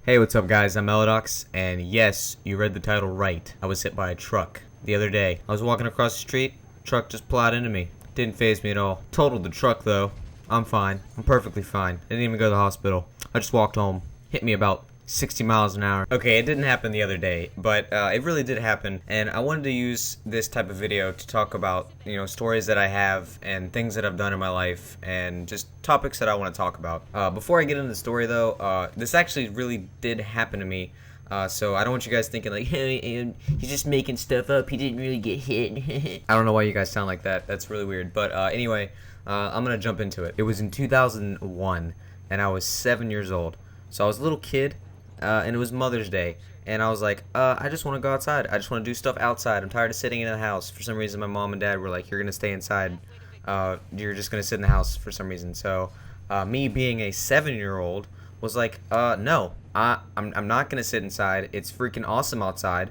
Hey, what's up guys? I'm Melodox, and yes, you read the title right. I was hit by a truck the other day. I was walking across the street, truck just plowed into me. Didn't faze me at all. Totaled the truck though. I'm fine. I'm perfectly fine. Didn't even go to the hospital. I just walked home. Hit me about 60 miles an hour. Okay, it didn't happen the other day, but it really did happen, and I wanted to use this type of video to talk about, stories that I have and things that I've done in my life and just topics that I want to talk about. Before I get into the story though, this actually really did happen to me. So I don't want you guys thinking like, hey, he's just making stuff up. He didn't really get hit. I don't know why you guys sound like that. That's really weird. But anyway, I'm going to jump into it. It was in 2001, and I was 7 years old. So I was a little kid, and it was Mother's Day. And I was like, I just want to go outside. I just want to do stuff outside. I'm tired of sitting in the house. For some reason, my mom and dad were like, you're going to stay inside. You're just going to sit in the house for some reason. So me being a 7-year-old was like, no, I'm not gonna sit inside. It's freaking awesome outside.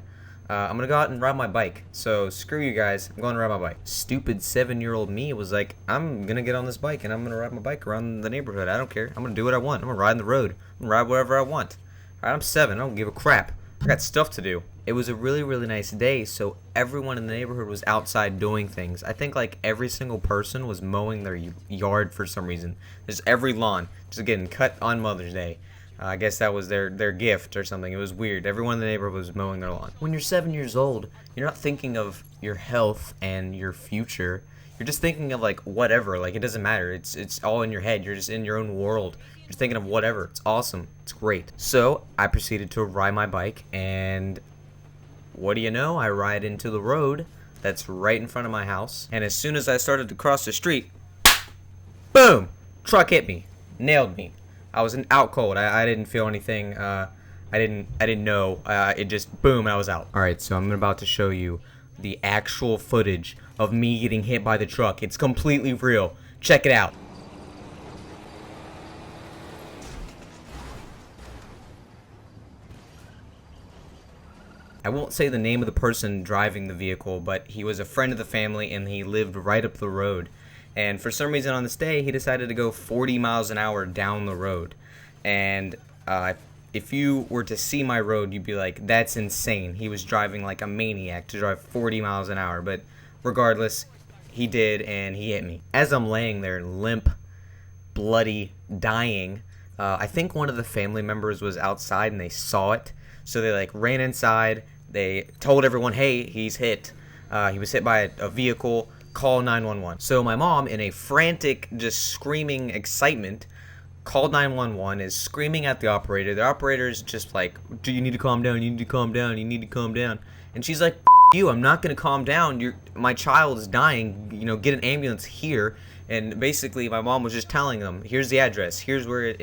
I'm gonna go out and ride my bike. So screw you guys. I'm going to ride my bike. Stupid 7-year-old me was like, I'm gonna get on this bike and I'm gonna ride my bike around the neighborhood. I don't care. I'm gonna do what I want. I'm gonna ride in the road. I'm gonna ride wherever I want. Alright, I'm 7. I don't give a crap. I got stuff to do. It was a really, really nice day, so everyone in the neighborhood was outside doing things. I think like every single person was mowing their yard for some reason. Just every lawn just getting cut on Mother's Day. I guess that was their gift or something. It was weird. Everyone in the neighborhood was mowing their lawn. When you're 7 years old, you're not thinking of your health and your future. You're just thinking of like whatever. Like it doesn't matter. It's all in your head. You're just in your own world. You're thinking of whatever. It's awesome. It's great. So I proceeded to ride my bike, and what do you know? I ride into the road that's right in front of my house. And as soon as I started to cross the street, boom! Truck hit me. Nailed me. I was out cold. I didn't feel anything. I didn't know. It just boom, and I was out. All right, so I'm about to show you the actual footage of me getting hit by the truck. It's completely real. Check it out. I won't say the name of the person driving the vehicle, but he was a friend of the family and he lived right up the road. And for some reason on this day, he decided to go 40 miles an hour down the road. And if you were to see my road, you'd be like, that's insane. He was driving like a maniac to drive 40 miles an hour. But regardless, he did, and he hit me. As I'm laying there limp, bloody, dying, I think one of the family members was outside and they saw it. So they like ran inside. They told everyone, hey, he's hit. He was hit by a vehicle. Call 911. So my mom, in a frantic, just screaming excitement, called 911, is screaming at the operator. The operator is just like, do you need to calm down? You need to calm down. You need to calm down. And she's like, you, I'm not going to calm down. My child is dying. Get an ambulance here. And basically, my mom was just telling them, here's the address. Here's where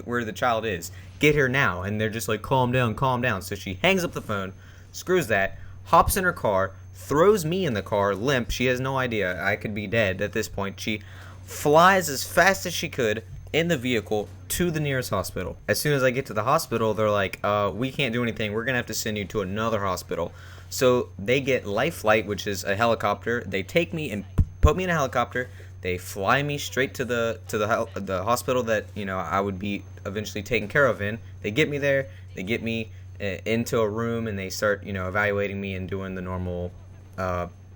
where the child is. Get her now. And they're just like, calm down, calm down. So she hangs up the phone, screws that, hops in her car, throws me in the car, limp. She has no idea I could be dead at this point. She flies as fast as she could in the vehicle to the nearest hospital. As soon as I get to the hospital, they're like, we can't do anything. We're going to have to send you to another hospital. So they get Life Flight, which is a helicopter. They take me and put me in a helicopter. They fly me straight to the hospital that I would be eventually taken care of in. They get me there. They get me into a room, and they start evaluating me and doing the normal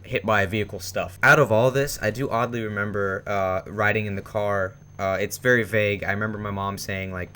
hit by a vehicle stuff. Out of all this, I do oddly remember riding in the car. It's very vague. I remember my mom saying like,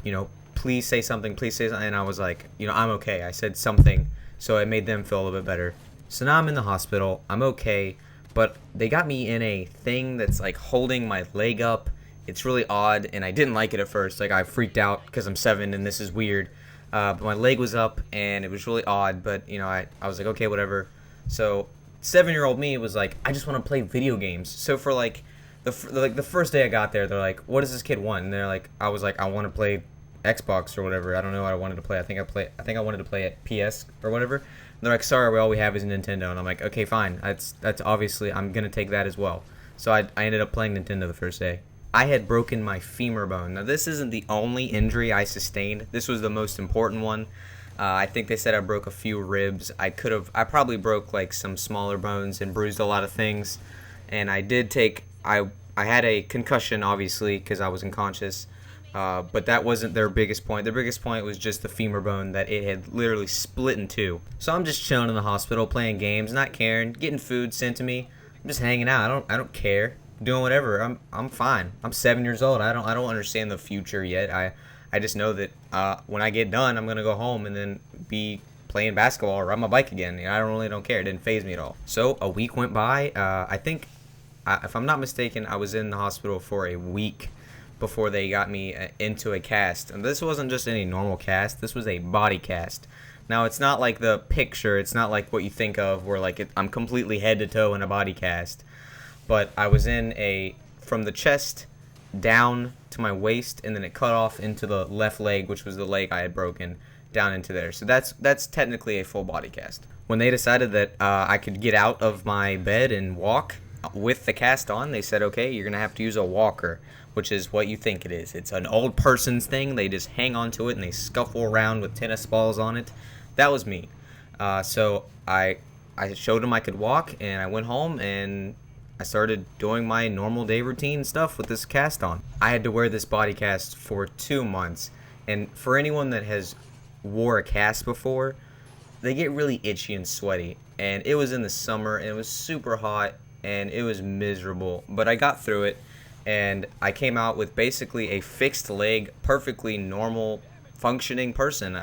please say something, and I was like, I'm okay. I said something, so it made them feel a little bit better. So now I'm in the hospital. I'm okay, but they got me in a thing that's like holding my leg up. It's really odd, and I didn't like it at first. Like I freaked out because I'm 7 and this is weird. But my leg was up, and it was really odd. But I was like, okay, whatever. So 7-year-old me was like, I just want to play video games. So for like the first day I got there, they're like, what does this kid want? And they're like, I was like, I want to play Xbox or whatever. I don't know what I wanted to play. I think I wanted to play at PS or whatever. And they're like, sorry, all we have is Nintendo. And I'm like, okay, fine. That's obviously, I'm gonna take that as well. So I ended up playing Nintendo the first day. I had broken my femur bone. Now this isn't the only injury I sustained. This was the most important one. I think they said I broke a few ribs. I probably broke like some smaller bones and bruised a lot of things. And I had a concussion, obviously, because I was unconscious. But that wasn't their biggest point. Their biggest point was just the femur bone that it had literally split in two. So I'm just chilling in the hospital, playing games, not caring, getting food sent to me. I'm just hanging out. I don't care, doing whatever. I'm fine. I'm 7 years old. I don't understand the future yet. I just know that when I get done, I'm gonna go home and then be playing basketball or ride my bike again. You know, I don't care. It didn't faze me at all. So a week went by. I think, if I'm not mistaken, I was in the hospital for a week before they got me into a cast. And this wasn't just any normal cast. This was a body cast. Now, it's not like the picture. It's not like what you think of where like I'm completely head to toe in a body cast. But I was in from the chest down to my waist, and then it cut off into the left leg, which was the leg I had broken, down into there. So that's technically a full body cast. When they decided that I could get out of my bed and walk with the cast on, they said, okay, you're going to have to use a walker, which is what you think it is. It's an old person's thing. They just hang onto it and they scuffle around with tennis balls on it. That was me. So I showed them I could walk, and I went home and I started doing my normal day routine stuff with this cast on. I had to wear this body cast for 2 months, and for anyone that has wore a cast before, they get really itchy and sweaty. And it was in the summer, and it was super hot, and it was miserable. But I got through it, and I came out with basically a fixed leg, perfectly normal, functioning person.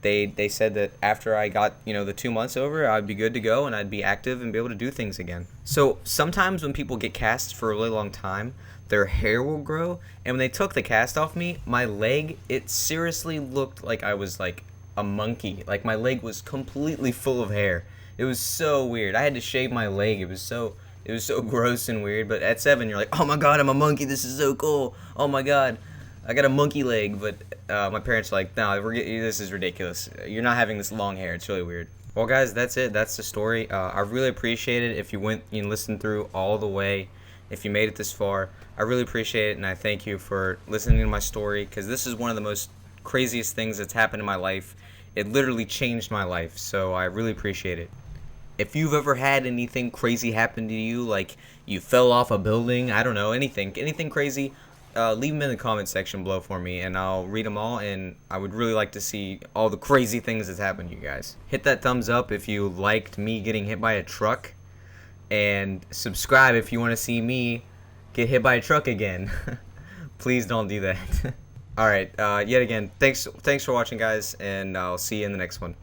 They said that after I got, the 2 months over, I'd be good to go and I'd be active and be able to do things again. So sometimes when people get casts for a really long time, their hair will grow. And when they took the cast off me, my leg, it seriously looked like I was like a monkey. Like my leg was completely full of hair. It was so weird. I had to shave my leg. It was so gross and weird. But at 7, you're like, oh my God, I'm a monkey. This is so cool. Oh my God, I got a monkey leg. But my parents are like, no, this is ridiculous. You're not having this long hair. It's really weird. Well, guys, that's it. That's the story. I really appreciate it if you went and listened through all the way. If you made it this far, I really appreciate it, and I thank you for listening to my story, because this is one of the most craziest things that's happened in my life. It literally changed my life, so I really appreciate it. If you've ever had anything crazy happen to you, like you fell off a building, I don't know, anything crazy, leave them in the comment section below for me, and I'll read them all, and I would really like to see all the crazy things that's happened to you guys. Hit that thumbs up if you liked me getting hit by a truck, and subscribe if you want to see me get hit by a truck again. Please don't do that. Alright, yet again, thanks for watching, guys, and I'll see you in the next one.